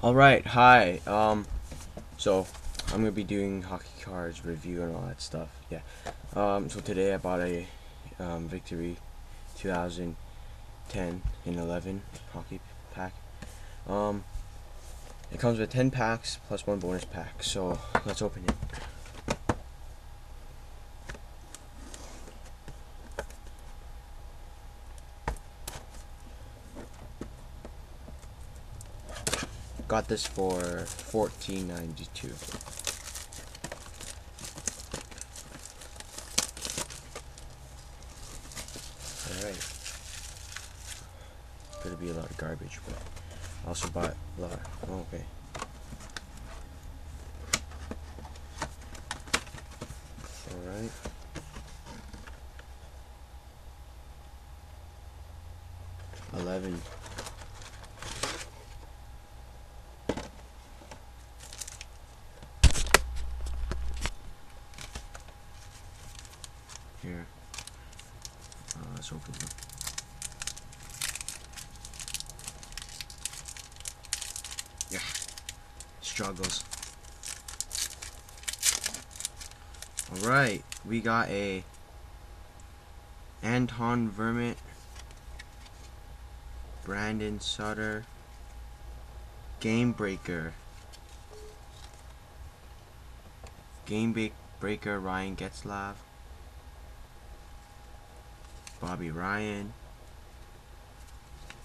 Alright, hi. So I'm gonna be doing hockey cards review and all that stuff. Yeah. So today I bought a Victory 2010 and 11 hockey pack. It comes with 10 packs plus one bonus pack. So let's open it. Got this for $14.92. Alright. Gonna be a lot of garbage, but I also bought a lot. Oh, okay. Alright. $11. Here. Let's open it. Yeah. Struggles. Alright, we got a Anton Vermont, Brandon Sutter, Game Breaker, Breaker Ryan Getzlav, Bobby Ryan,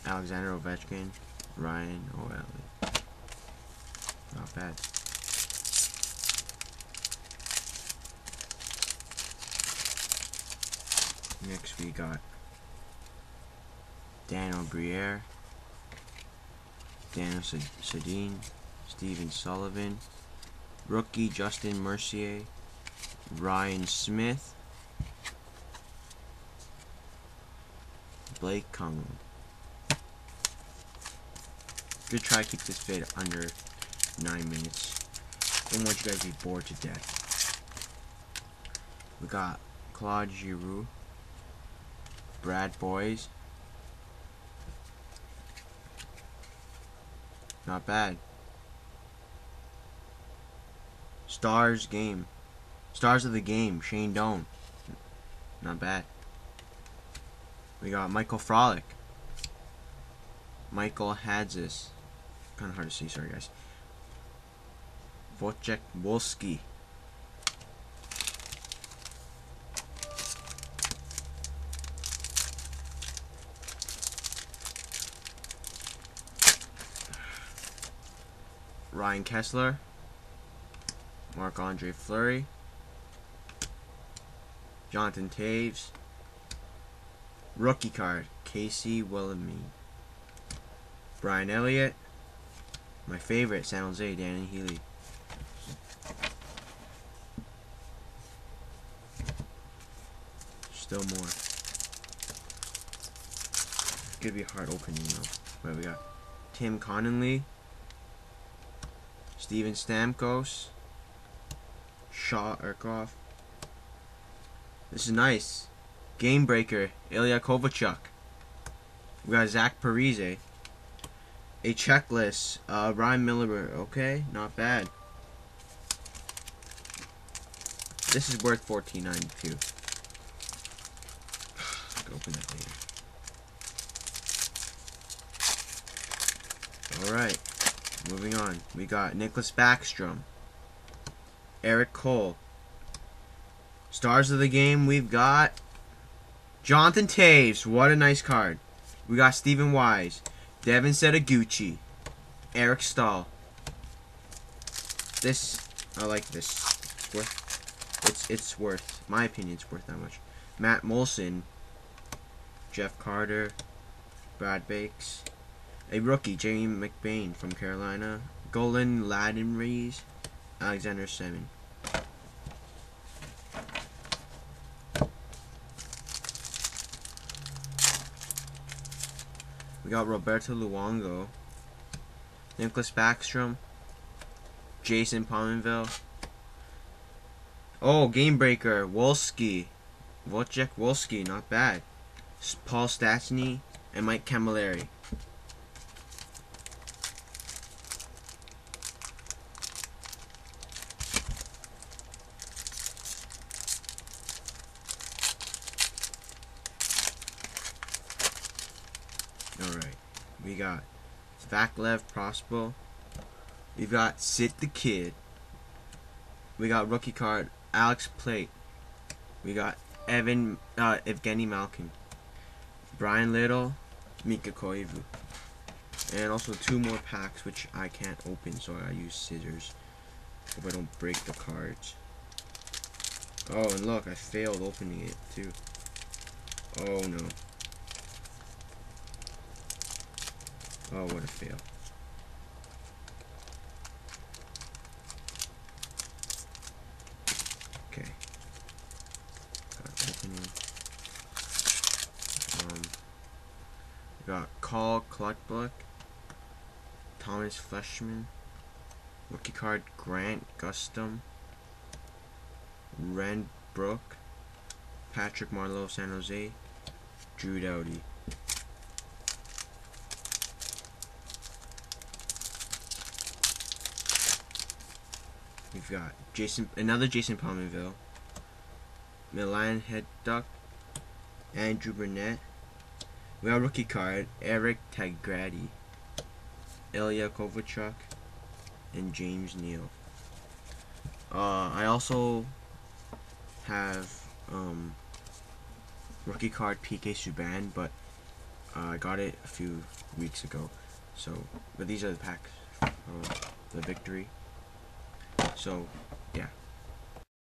Alexander Ovechkin, Ryan O'Reilly. Not bad. Next we got Daniel Briere, Daniel Sedin, Steven Sullivan, rookie Justin Mercier, Ryan Smith, Blake Conlon. Good try to keep this vid under 9 minutes. Don't want you guys to be bored to death. We got Claude Giroux, Brad Boys. Not bad. Stars of the game, Shane Doan. Not bad. We got Michael Frolic, Michael Hadzis. Kind of hard to see, sorry guys. Wojciech Wolski. Ryan Kessler, Marc-Andre Fleury, Jonathan Toews, rookie card, Casey Wilhelmy, Brian Elliott, my favorite, San Jose, Danny Healy. Still more. It's gonna be a hard opening though. But we got Tim Connolly, Steven Stamkos, Shaw Urkoff. This is nice. Game Breaker, Ilya Kovalchuk. We got Zach Parise. A checklist, Ryan Miller. Okay, not bad. This is worth $14.92. Open that later. Alright. Moving on, we got Nicklas Backstrom, Eric Cole. Stars of the game, we've got Jonathan Toews. What a nice card. We got Stephen Wise, Devin Setaguchi, Eric Stahl. This, I like this. It's worth, my opinion, it's worth that much. Matt Molson, Jeff Carter, Brad Bakes. A rookie, Jamie McBain from Carolina. Golan Ladenrees, Alexander Semin. We got Roberto Luongo, Nicklas Backstrom, Jason Pominville. Oh, Game Breaker, Wolski, Wojciech Wolski, not bad. Paul Stastny and Mike Camilleri. got Vaclav Prospel. We've got Sid the Kid. We got rookie card Alex Plate. We got Evgeny Malkin, Brian Little, Mika Koivu, and also 2 more packs which I can't open, so I use scissors. Hope I don't break the cards. Oh, and look, I failed opening it too. Oh no. Oh, what a fail. Okay. Opening. We got Carl Klutbuck, Thomas Fleshman, rookie card Grant Gustum, Ren Brook, Patrick Marleau, San Jose, Drew Doughty. We've got another Jason Pominville, Milan Hedduck, Andrew Burnett. We have rookie card Eric Tagradi, Ilya Kovalchuk, and James Neal. I also have rookie card PK Subban, but I got it a few weeks ago. So, but these are the packs of the victory. So, yeah.